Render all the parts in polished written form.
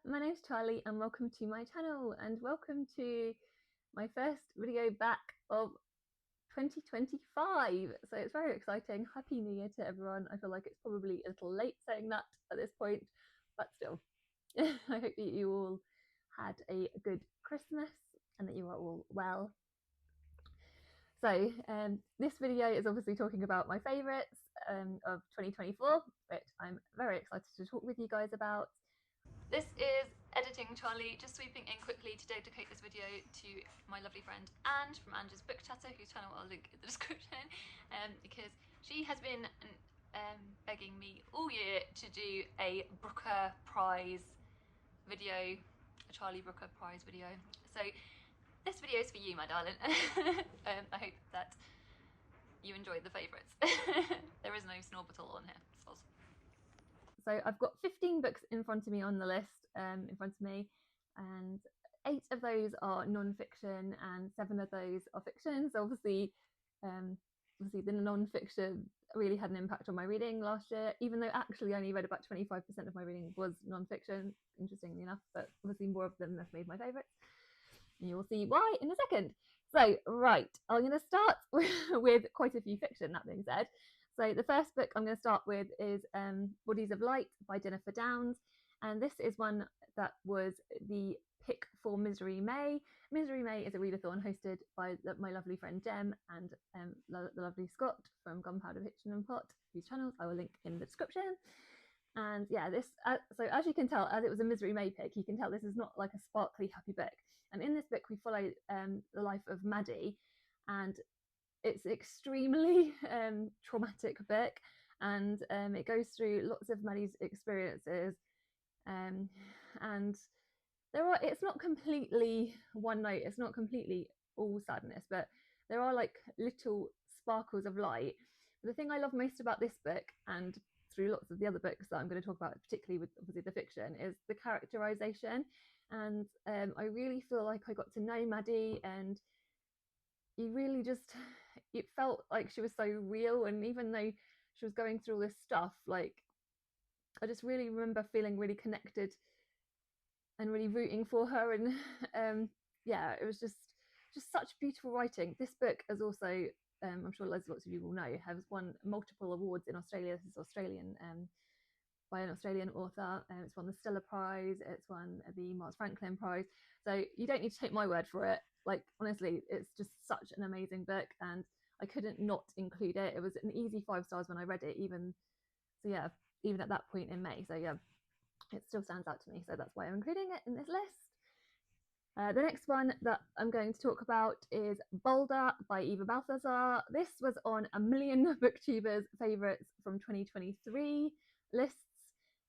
my name's Charlie and welcome to my channel and welcome to my first video back of 2025. So it's very exciting. Happy New Year to everyone. I feel like it's probably a little late saying that at this point, but still, I hope that you all had a good Christmas and that you are all well. So this video is obviously talking about my favourites of 2024, which I'm very excited to talk with you guys about. This is Editing Charlie, just sweeping in quickly to dedicate this video to my lovely friend Ange from Ange's Book Chatter, whose channel I'll link in the description, because she has been begging me all year to do a Brook-er Prize video, a Charlie Brook-er Prize video. So this video is for you, my darling. I hope that you enjoyed the favourites. There is no Snorbatle on here. So I've got 15 books in front of me on the list, in front of me, and 8 of those are non-fiction and 7 of those are fiction. So obviously the non-fiction really had an impact on my reading last year, even though actually I only read about 25% of my reading was non-fiction, interestingly enough, but obviously more of them have made my favourites. And you will see why in a second. So, right, I'm going to start with quite a few fiction, that being said. So the first book I'm going to start with is Bodies of Light by Jennifer Downes, and this is one that was the pick for Misery May. Misery May is a readathon hosted by my lovely friend Jem and the lovely Scott from Gunpowder Fiction and Pot, whose channels I will link in the description. And yeah, this so as you can tell, as it was a Misery May pick, you can tell this is not like a sparkly happy book. And in this book we follow the life of Maddie, and it's extremely traumatic book, and it goes through lots of Maddie's experiences, and it's not completely one note, it's not completely all sadness, but there are like little sparkles of light. But the thing I love most about this book, and through lots of the other books that I'm going to talk about, particularly with obviously the fiction, is the characterization. And I really feel like I got to know Maddie, and you really just, it felt like she was so real. And even though she was going through all this stuff, like I just really remember feeling really connected and really rooting for her. And yeah, it was just such beautiful writing. This book is also I'm sure lots of you will know, has won multiple awards in Australia. This is Australian, by an Australian author. It's won the Stella Prize, it's won the Mars Franklin Prize. So you don't need to take my word for it. Like, honestly, it's just such an amazing book, and I couldn't not include it. It was an easy 5 stars when I read it, even at that point in May. So yeah, it still stands out to me. So that's why I'm including it in this list. The next one that I'm going to talk about is Boulder by Eva Balthazar. This was on a million booktubers' favourites from 2023 lists,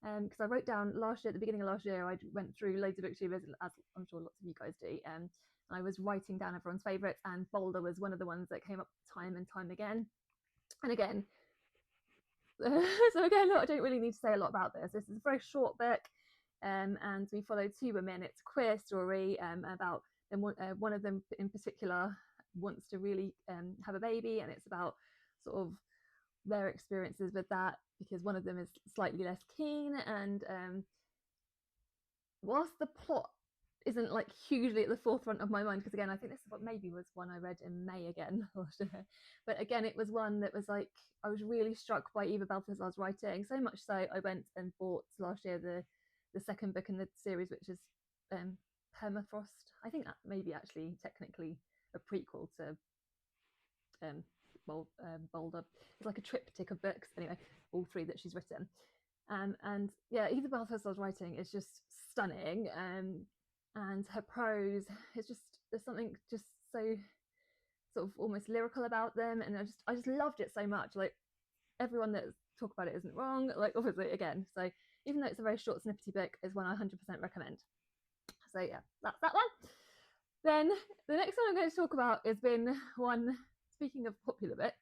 because I wrote down last year, at the beginning of last year, I went through loads of booktubers, as I'm sure lots of you guys do, and I was writing down everyone's favourites, and Boulder was one of the ones that came up time and time again. And again, so again, I don't really need to say a lot about this. This is a very short book. And we follow 2 women. It's a queer story about them. One of them in particular wants to really have a baby, and it's about sort of their experiences with that, because one of them is slightly less keen. And whilst the plot isn't like hugely at the forefront of my mind, because again, I think this is what maybe was one I read in May again last year, but again, it was one that was like, I was really struck by Eva Balthazar's writing, so much so I went and bought last year the second book in the series, which is Permafrost. I think that may be actually technically a prequel to Boulder. It's like a triptych of books, anyway, all 3 that she's written. And yeah, Eva Balthazar's writing is just stunning, and her prose is just, there's something just so sort of almost lyrical about them, and I just loved it so much. Like, everyone that talk about it isn't wrong, like, obviously, again, so even though it's a very short snippety book, is one I 100% recommend. So yeah, that's that one. Then the next one I'm going to talk about has been one, speaking of popular books,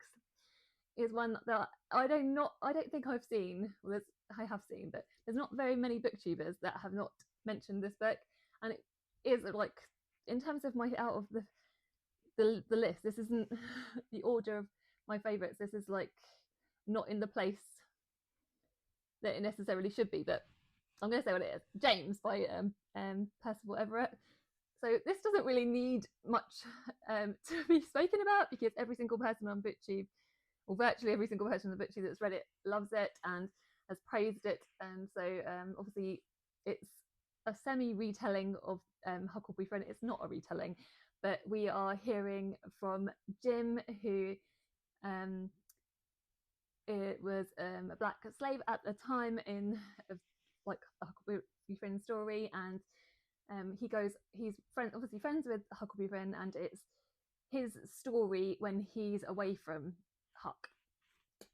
is one that I don't think I've seen, well, I have seen, but there's not very many booktubers that have not mentioned this book. And it is like, in terms of my out of the list, this isn't the order of my favourites. This is like not in the place that it necessarily should be, but I'm going to say what it is. James by Percival Everett. So this doesn't really need much to be spoken about, because every single person on BookTube, or virtually every single person on BookTube that's read it, loves it and has praised it. And so obviously it's a semi-retelling of Huckleberry Friend. It's not a retelling, but we are hearing from Jim, who it was a black slave at the time in like a Huckleberry Finn story, and he's obviously friends with Huckleberry Finn, and it's his story when he's away from Huck.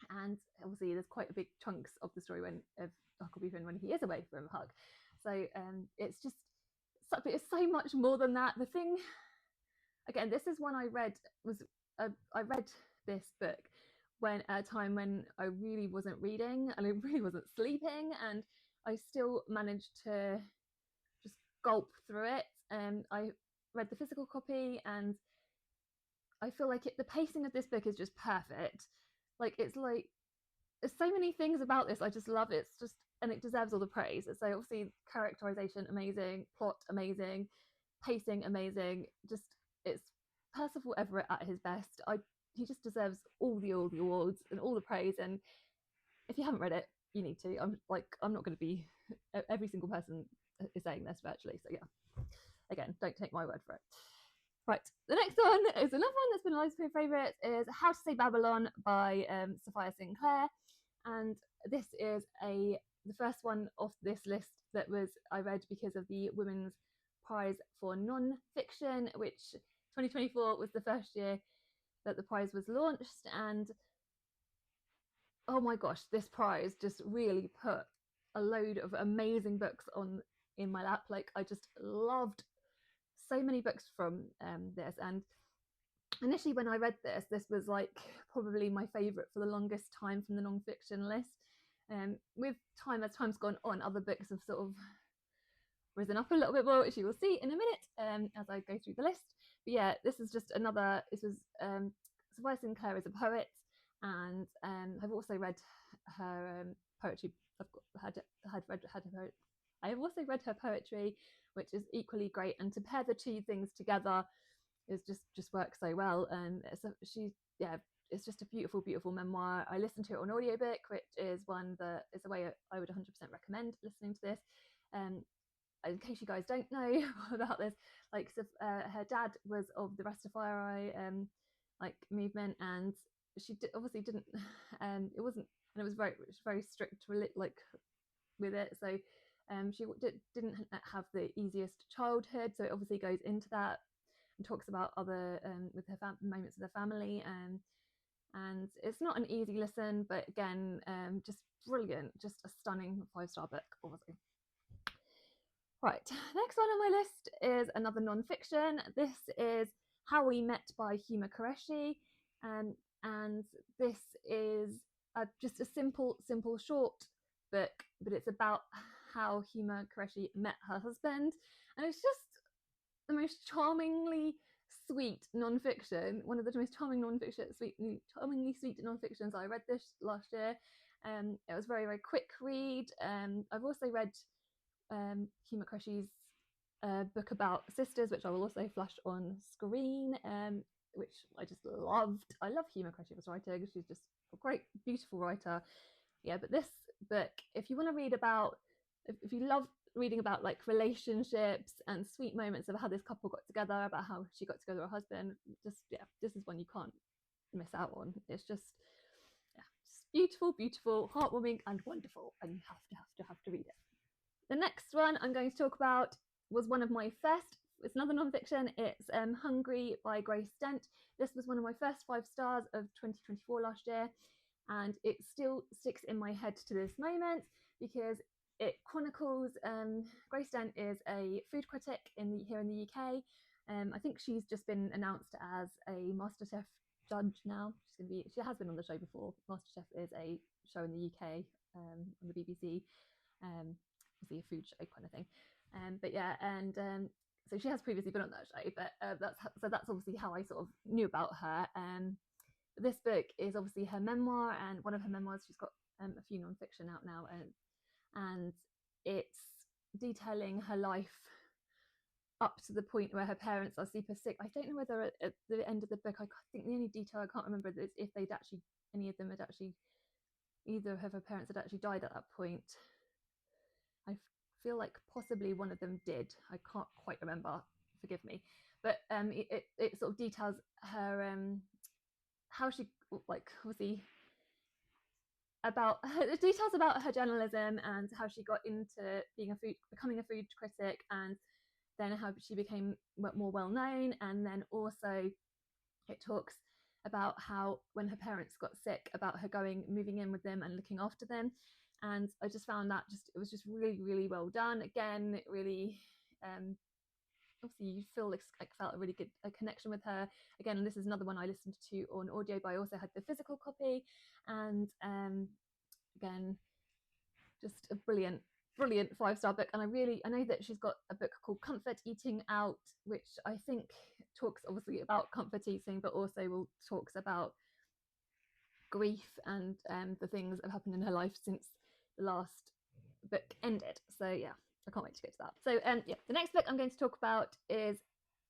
And obviously there's quite a big chunks of the story of Huckleberry Finn when he is away from Huck. So it's just, it's so much more than that. The thing, again, this is one I read this book when at a time when I really wasn't reading and I really wasn't sleeping, and I still managed to just gulp through it. I read the physical copy, and I feel like the pacing of this book is just perfect. Like, it's like, there's so many things about this I just love. It's just, and it deserves all the praise. So obviously characterization amazing, plot amazing, pacing amazing. Just, it's Percival Everett at his best. He just deserves all the awards and all the praise. And if you haven't read it, you need to. I'm not going to be, every single person is saying this virtually. So yeah, again, don't take my word for it. Right, the next one is another one that's been a lot of favourites, is How to Say Babalon by Sophia Sinclair. And this is the first one off this list that I read because of the Women's Prize for Non-Fiction, which 2024 was the first year that the prize was launched. And oh my gosh, this prize just really put a load of amazing books in my lap. Like, I just loved so many books from this. And initially when I read this was like probably my favourite for the longest time from the non-fiction list. With time, as time's gone on, other books have sort of risen up a little bit more, which you will see in a minute as I go through the list. But yeah, this was Sophia Sinclair is a poet, and I've also read her poetry. I have also read her poetry, which is equally great, and to pair the two things together is just works so well. And it's just a beautiful memoir. I listened to it on audiobook, which is one that is a way I would 100% recommend listening to this. In case you guys don't know about this, like, her dad was of the Rastafari movement, and she obviously didn't it wasn't, and it was very strict with it. So she didn't have the easiest childhood, so it obviously goes into that and talks about other with her moments with her family, and it's not an easy listen, but again, just brilliant, just a stunning 5-star book, obviously. Right, next one on my list is another non-fiction. This is How We Met by Huma Qureshi, and this is just a simple short book, but it's about how Huma Qureshi met her husband, and it's just the most charmingly sweet non-fiction, one of the most charmingly sweet non-fictions I read this last year. It was very quick read. I've also read Huma Qureshi's book about sisters, which I will also flash on screen, which I just loved. I love Huma Qureshi's writing. She's just a great, beautiful writer. Yeah, but this book, if you want to read about, if you love reading about like relationships and sweet moments of how this couple got together, about how she got together with her husband, this is one you can't miss out on. It's just beautiful, heartwarming, and wonderful, and you have to read it. The next one I'm going to talk about was one of my first. It's another non-fiction. It's Hungry by Grace Dent. This was one of my first 5 stars of 2024 last year, and it still sticks in my head to this moment because it chronicles. Grace Dent is a food critic here in the UK. I think she's just been announced as a MasterChef judge now. She has been on the show before. MasterChef is a show in the UK on the BBC. Obviously a food show kind of thing. But yeah, and so she has previously been on that show. But that's obviously how I sort of knew about her. This book is obviously her memoir, and one of her memoirs. She's got a few non-fiction out now, and it's detailing her life up to the point where her parents are super sick. I don't know whether at the end of the book, I think the only detail I can't remember is if they'd actually, any of them had actually, either of her parents had actually died at that point. I feel like possibly one of them did. I can't quite remember, forgive me. But it sort of details her, how she, like, obviously, about her, details about her journalism and how she got into becoming a food critic, and then how she became more well known. And then also it talks about how when her parents got sick, about her moving in with them and looking after them. And I just found that it was just really, really well done. Again, it really, obviously you felt a really good connection with her. Again, this is another one I listened to on audio, but I also had the physical copy. And again, just a brilliant 5-star book. And I know that she's got a book called Comfort Eating out, which I think talks obviously about comfort eating, but also talks about grief and the things that have happened in her life since the last book ended. So yeah, I can't wait to get to that. So yeah, the next book I'm going to talk about is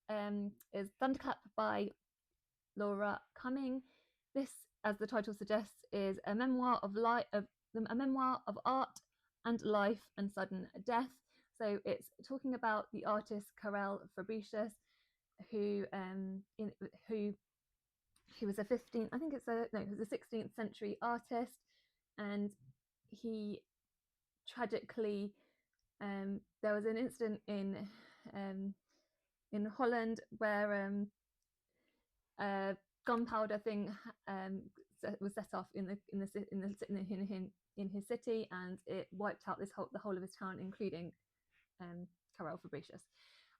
Thunderclap by Laura Cumming. This, as the title suggests, is a memoir of art and life and sudden death. So it's talking about the artist Karel Fabricius, who was a 16th century artist, and he tragically, there was an incident in Holland where a gunpowder thing was set off in his city, and it wiped out the whole of his town, including Karel Fabricius.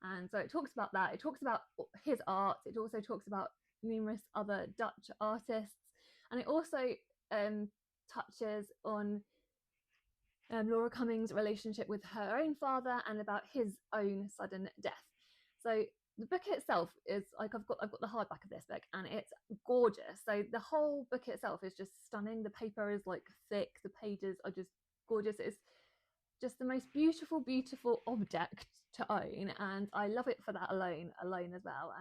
And so it talks about that. It talks about his art. It also talks about numerous other Dutch artists, and it also touches on Laura Cumming's relationship with her own father and about his own sudden death. So the book itself is like, I've got the hardback of this book, and it's gorgeous. So the whole book itself is just stunning. The paper is like thick, the pages are just gorgeous. It's just the most beautiful object to own, and I love it for that alone as well.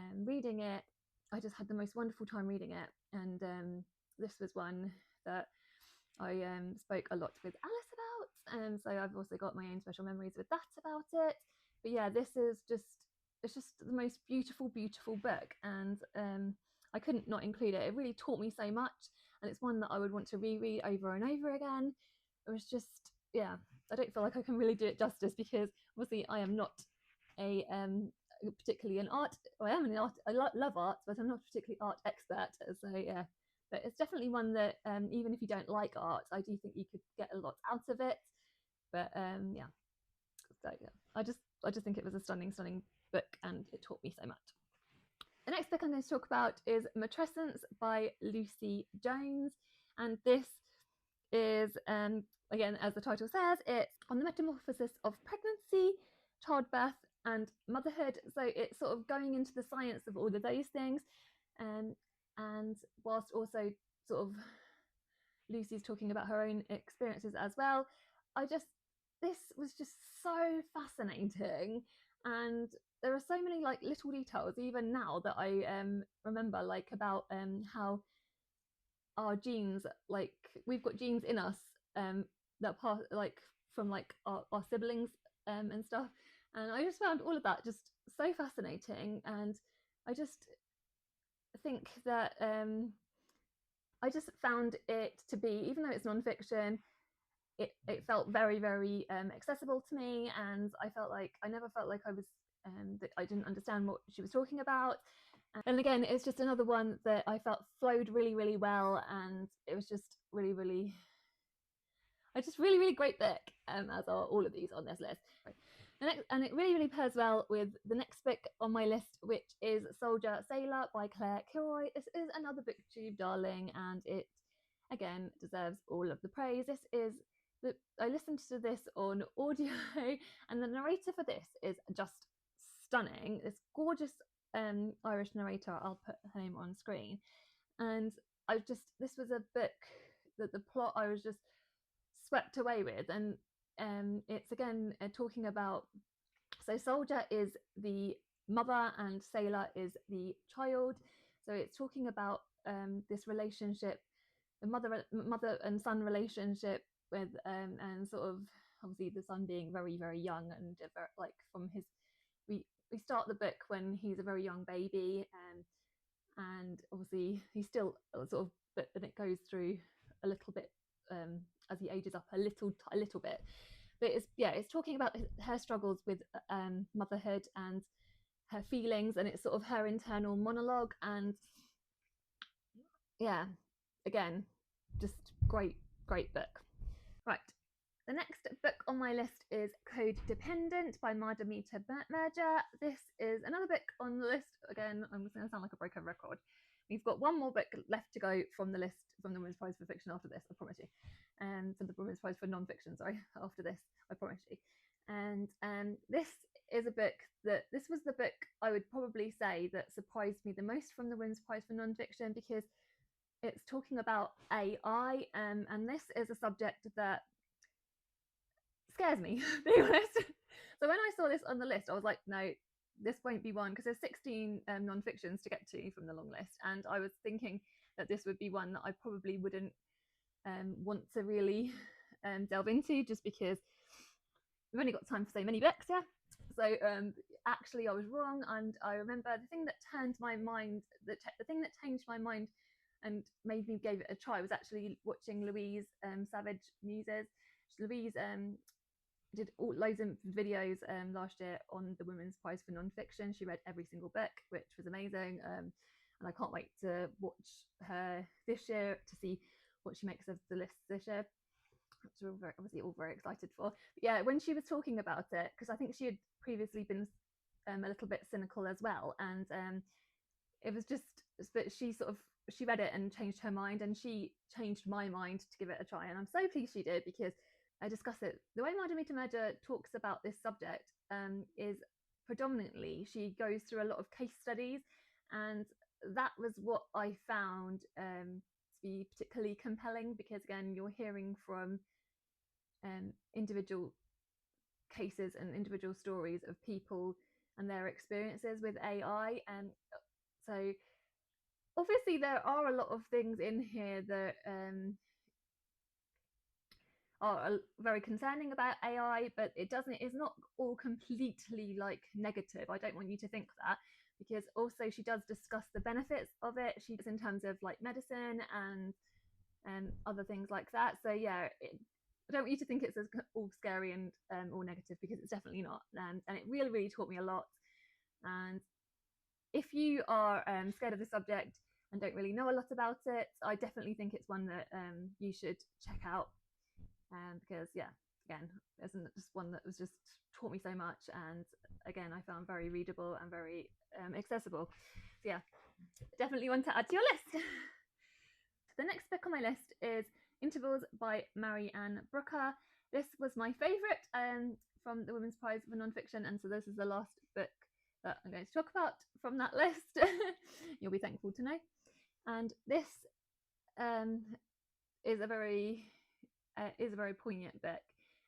And reading it, I just had the most wonderful time reading it. And this was one that I spoke a lot with Alice about, and so I've also got my own special memories with that about it. But yeah, it's just the most beautiful book, and I couldn't not include it. It really taught me so much, and it's one that I would want to reread over and over again. It was just, yeah, I don't feel like I can really do it justice, because obviously I am not a particularly an art, I am an art, I love art, but I'm not a particularly art expert. So yeah, but it's definitely one that even if you don't like art, I do think you could get a lot out of it. But yeah, so yeah, I just think it was a stunning book, and it taught me so much. The next book I'm going to talk about is Tressence by Lucy Jones, and this is again, as the title says, it's on the metamorphosis of pregnancy, childbirth and motherhood. So it's sort of going into the science of all of those things, and whilst also sort of Lucy's talking about her own experiences as well. This was just so fascinating, and there are so many like little details even now that I remember, like about how our genes, like we've got genes in us that pass like from like our siblings and stuff, and I just found all of that just so fascinating. And I just think that I just found it to be, even though it's non-fiction, it felt very accessible to me, and I never felt like I was that I didn't understand what she was talking about. And again, it's just another one that I felt flowed really well, and it was just really great book, as are all of these on this list. And it really pairs well with the next book on my list, which is Soldier Sailor by Claire Kilroy. This is another booktube darling, and it again deserves all of the praise. I listened to this on audio, and the narrator for this is just stunning. This gorgeous Irish narrator. I'll put her name on screen. And this was a book that the plot I was just swept away with, and it's again talking about, so Soldier is the mother and Sailor is the child. So it's talking about this relationship, the mother and son relationship with and sort of obviously the son being very, very young, and like from his, we start the book when he's a very young baby, and obviously he's still sort of, but then it goes through a little bit as he ages up a little bit. But it's talking about her struggles with motherhood and her feelings, and it's sort of her internal monologue. And yeah, again, just great book. Right, the next book on my list is Code Dependent by Madden Crowd. This is another book on the list. Again, I'm going to sound like a broken record. We've got one more book left to go from the list, from the Women's Prize for Fiction after this, I promise you. For the Women's Prize for Non-Fiction, sorry, after this, I promise you. And this is a book this was the book I would probably say that surprised me the most from the Women's Prize for Non-Fiction, because it's talking about AI, and this is a subject that scares me, to be honest. So when I saw this on the list, I was like, no, this won't be one, because there's 16 non-fictions to get to from the long list, and I was thinking that this would be one that I probably wouldn't want to really delve into, just because we've only got time for so many books. So actually I was wrong, and I remember the thing that turned my mind, the thing that changed my mind and made me give it a try was actually watching Louise Savage Muses. Louise did loads of videos last year on the Women's Prize for Non-Fiction. She read every single book, which was amazing, and I can't wait to watch her this year to see what she makes of the list this year, which we're obviously all very excited for. But yeah, when she was talking about it, because I think she had previously been a little bit cynical as well, and it was just that she read it and changed her mind, and she changed my mind to give it a try, and I'm so pleased she did, because I discuss it. The way Madam Murder talks about this subject is predominantly she goes through a lot of case studies, and that was what I found to be particularly compelling, because again, you're hearing from individual cases and individual stories of people and their experiences with AI. And so obviously there are a lot of things in here that are very concerning about AI, but it's not all completely like negative. I don't want you to think that, because also she does discuss the benefits of it. She does in terms of like medicine and other things like that. So yeah, I don't want you to think it's all scary and all negative, because it's definitely not. And it really, really taught me a lot. And if you are scared of the subject and don't really know a lot about it, I definitely think it's one that you should check out. Because yeah, again, isn't it just one that was just taught me so much, and again, I found very readable and very accessible. So yeah, definitely one to add to your list. The next book on my list is Intervals by Marianne Brooker. This was my favourite from the Women's Prize for Non-Fiction, and so this is the last book that I'm going to talk about from that list. You'll be thankful to know. And this is a very poignant book,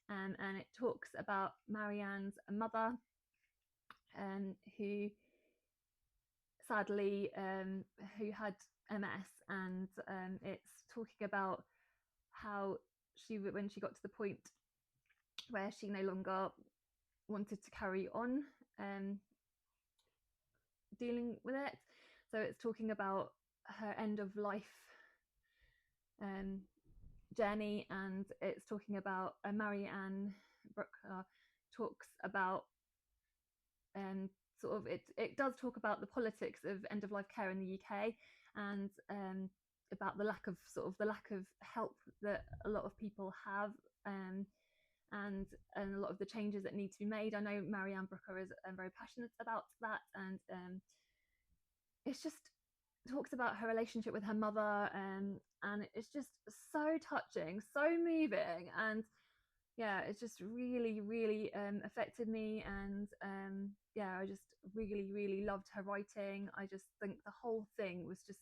and it talks about Marianne's mother, who sadly who had MS, and it's talking about how when she got to the point where she no longer wanted to carry on dealing with it. So it's talking about her end of life journey, and it's talking about Marianne Brooker talks about sort of it does talk about the politics of end of life care in the UK, and about the lack of help that a lot of people have, and a lot of the changes that need to be made. I know Marianne Brooker is very passionate about that, and it's just talks about her relationship with her mother, and it's just so touching, so moving, and yeah, it's just really, really affected me, and yeah, I just really, really loved her writing. I just think the whole thing was just,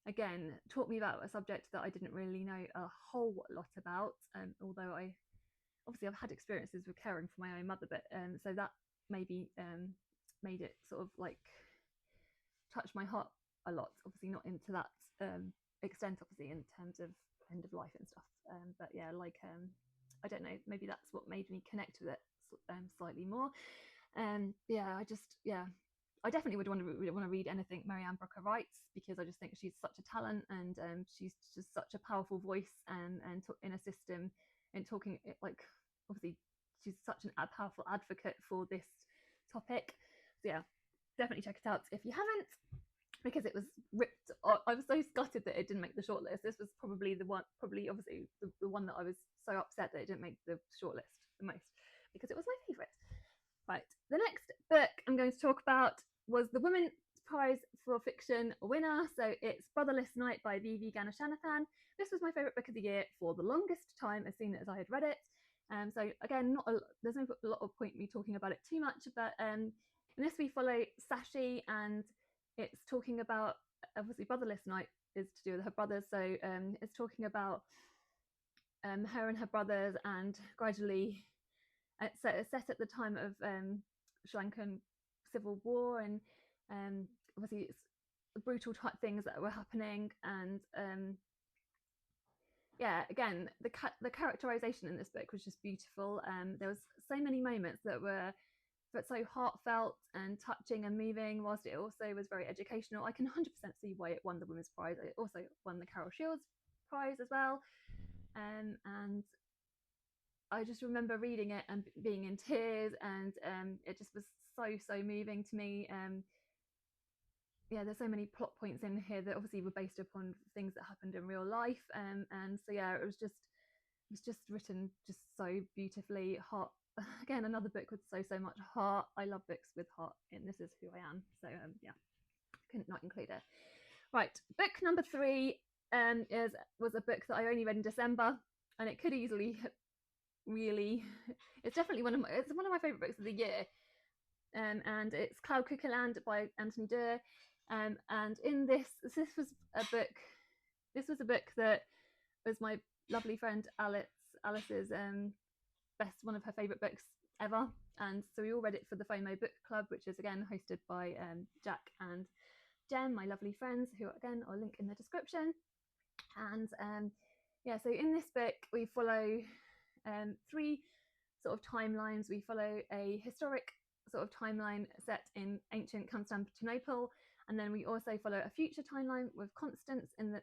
again, taught me about a subject that I didn't really know a whole lot about, although I obviously I've had experiences with caring for my own mother, but so that maybe made it sort of like touch my heart a lot. Obviously not into that extent, obviously in terms of end of life and stuff, but yeah, like I don't know, maybe that's what made me connect with it slightly more. Yeah, I definitely would want to read anything Marianne Brooker writes, because I just think she's such a talent, and she's just such a powerful voice, and in a system, and talking like, obviously she's such a powerful advocate for this topic. So yeah, definitely check it out if you haven't, because it was ripped. I was so gutted that it didn't make the shortlist. This was probably the one, obviously the one that I was so upset that it didn't make the shortlist the most, because it was my favourite. Right, the next book I'm going to talk about was the Women's Prize for Fiction winner. So it's Brotherless Night by V.V. Ganeshanathan. This was my favourite book of the year for the longest time, as soon as I had read it. So again, there's no lot of point me talking about it too much, but in this we follow Sashi, and it's talking about, obviously Brotherless Night is to do with her brothers, so it's talking about her and her brothers, and gradually it's set at the time of Sri Lankan civil war, and obviously it's brutal type things that were happening, and yeah, again, the characterization in this book was just beautiful. There was so many moments that were so heartfelt and touching and moving, whilst it also was very educational. I can 100% see why it won the Women's Prize. It also won the Carol Shields Prize as well, and I just remember reading it and being in tears, and it just was so moving to me. Yeah, there's so many plot points in here that obviously were based upon things that happened in real life, and so yeah, it was just written just so beautifully. Heart, again, another book with so much heart. I love books with heart, and this is who I am. So yeah, couldn't not include it. Right, book number 3 was a book that I only read in December, and it could easily really, it's definitely one of my favorite books of the year, and it's Cloud Cookland by Anthony Doerr, and in this was a book that was my lovely friend Alice's one of her favorite books ever, and so we all read it for the FOMO book club, which is again hosted by Jack and Jem, my lovely friends, who again I'll link in the description. And yeah, so in this book we follow 3 sort of timelines. We follow a historic sort of timeline set in ancient Constantinople, and then we also follow a future timeline with Constance in the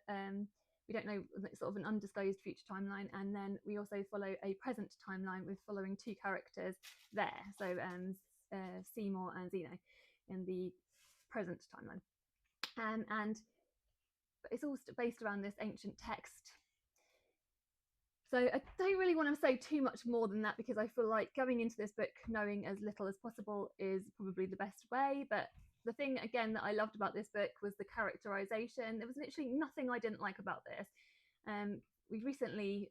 we don't know, sort of an undisclosed future timeline, and then we also follow a present timeline with following 2 characters there, so Seymour and Zeno in the present timeline, and it's all based around this ancient text. So I don't really want to say too much more than that, because I feel like going into this book knowing as little as possible is probably the best way. But the thing, again, that I loved about this book was the characterization. There was literally nothing I didn't like about this. We recently,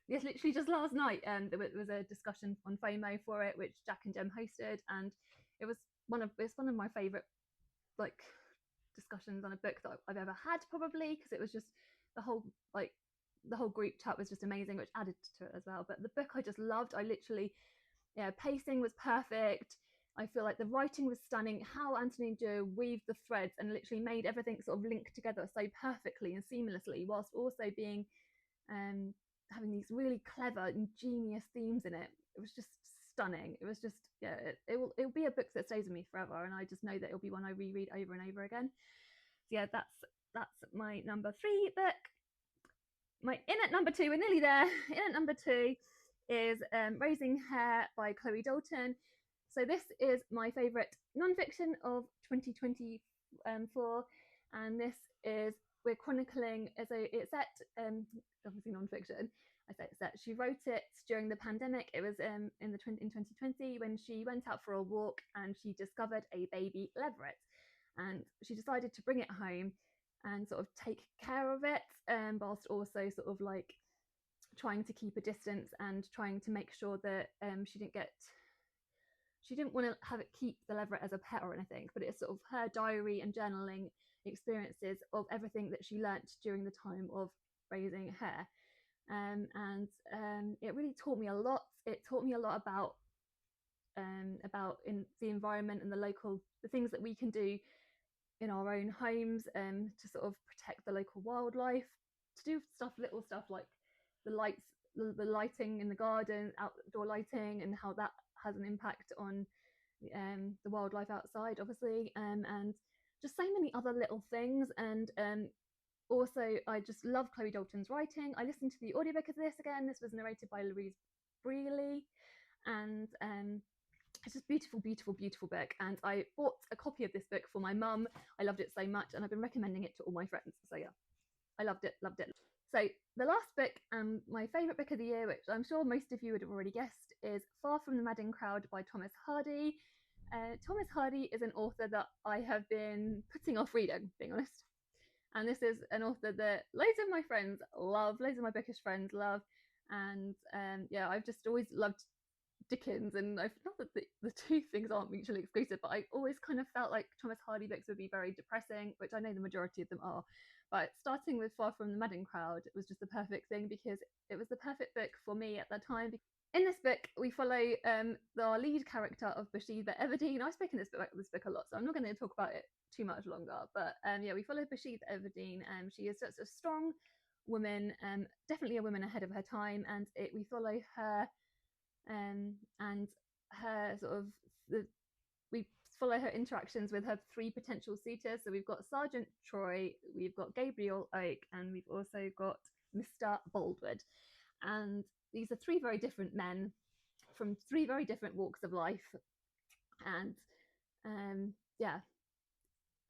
yes, literally just last night, there was a discussion on FOMO for it, which Jack and Jem hosted, and it's one of my favourite like discussions on a book that I've ever had, probably, because it was just the whole group chat was just amazing, which added to it as well. But the book I just loved. I literally, yeah, pacing was perfect. I feel like the writing was stunning. How Anthony Doerr weaved the threads and literally made everything sort of link together so perfectly and seamlessly, whilst also being having these really clever, ingenious themes in it. It was just stunning. It was just, yeah, it'll be a book that stays with me forever, and I just know that it'll be one I reread over and over again. So yeah, that's my number 3 book. My in at number 2, we're nearly there. In at number 2 is Raising Hair by Chloe Dalton. So this is my favourite non-fiction of 2024, and this is, we're chronicling, it's set, obviously non-fiction, I say it's set. She wrote it during the pandemic. It was in 2020 when she went out for a walk and she discovered a baby leveret, and she decided to bring it home and sort of take care of it, whilst also sort of like trying to keep a distance and trying to make sure that she didn't want to have it keep the leveret as a pet or anything, but it's sort of her diary and journaling experiences of everything that she learnt during the time of raising hair. and it really taught me a lot. It taught me a lot about in the environment and the things that we can do in our own homes to sort of protect the local wildlife, to do little stuff like the lighting in the garden, outdoor lighting, and how that has an impact on the wildlife outside, obviously, and just so many other little things. And also, I just love Chloe Dalton's writing. I listened to the audiobook of this again. This was narrated by Louise, and it's just beautiful, beautiful, beautiful book. And I bought a copy of this book for my mum. I loved it so much, and I've been recommending it to all my friends. So yeah, I loved it, loved it. So the last book, my favourite book of the year, which I'm sure most of you would have already guessed, is Far from the Madden Crowd by Thomas Hardy. Thomas Hardy is an author that I have been putting off reading, being honest. And this is an author that loads of my friends love, loads of my bookish friends love. And yeah, I've just always loved Dickens, and I've not that the two things aren't mutually exclusive, but I always kind of felt like Thomas Hardy books would be very depressing, which I know the majority of them are. But starting with Far from the Madden Crowd, it was just the perfect thing because it was the perfect book for me at that time. In this book, we follow our lead character of Bathsheba Everdeen. I've spoken about this book a lot, so I'm not going to talk about it too much longer. But yeah, we follow Bathsheba Everdeen, and she is such a strong woman, definitely a woman ahead of her time, and we follow her and her sort of we follow her interactions with her three potential suitors. So we've got Sergeant Troy, we've got Gabriel Oak, and we've also got Mr. Baldwood. And these are three very different men from three very different walks of life. And yeah,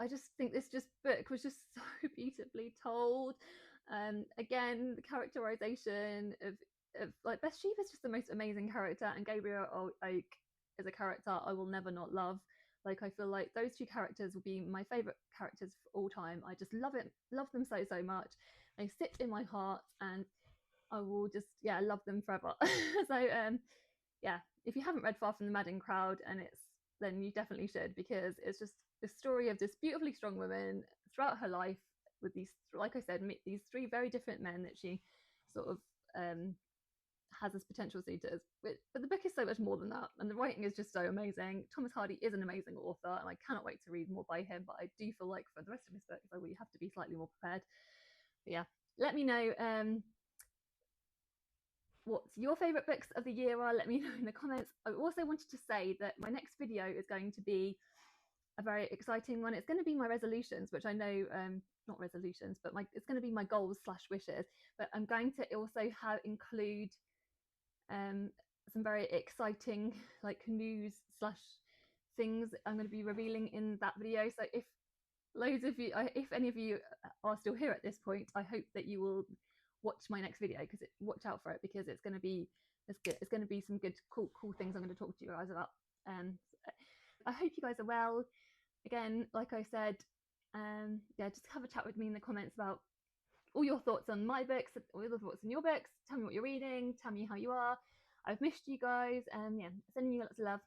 I just think this book was just so beautifully told. Again, the characterization of like Bathsheba's just the most amazing character, and Gabriel Oak is a character I will never not love. Like, I feel like those two characters will be my favorite characters of all time. I just love them so much. They sit in my heart, and I will just love them forever. So yeah, if you haven't read Far from the Madden Crowd, then you definitely should, because it's just the story of this beautifully strong woman throughout her life with these, like I said, these three very different men that she sort of has as potential suitors. But the book is so much more than that, and the writing is just so amazing. Thomas Hardy is an amazing author, and I cannot wait to read more by him. But I do feel like for the rest of his books, I will have to be slightly more prepared. But yeah, let me know what your favourite books of the year are. Let me know in the comments. I also wanted to say that my next video is going to be a very exciting one. It's going to be my resolutions, which I know, not resolutions, but it's going to be my goals / wishes. But I'm going to also include some very exciting like news / things I'm going to be revealing in that video. So if any of you are still here at this point, I hope that you will watch my next video, watch out for it, because it's going to be some good cool things I'm going to talk to you guys about. I hope you guys are well. Again, like I said, just have a chat with me in the comments about all your thoughts on my books, all your thoughts on your books. Tell me what you're reading, tell me how you are. I've missed you guys, and sending you lots of love.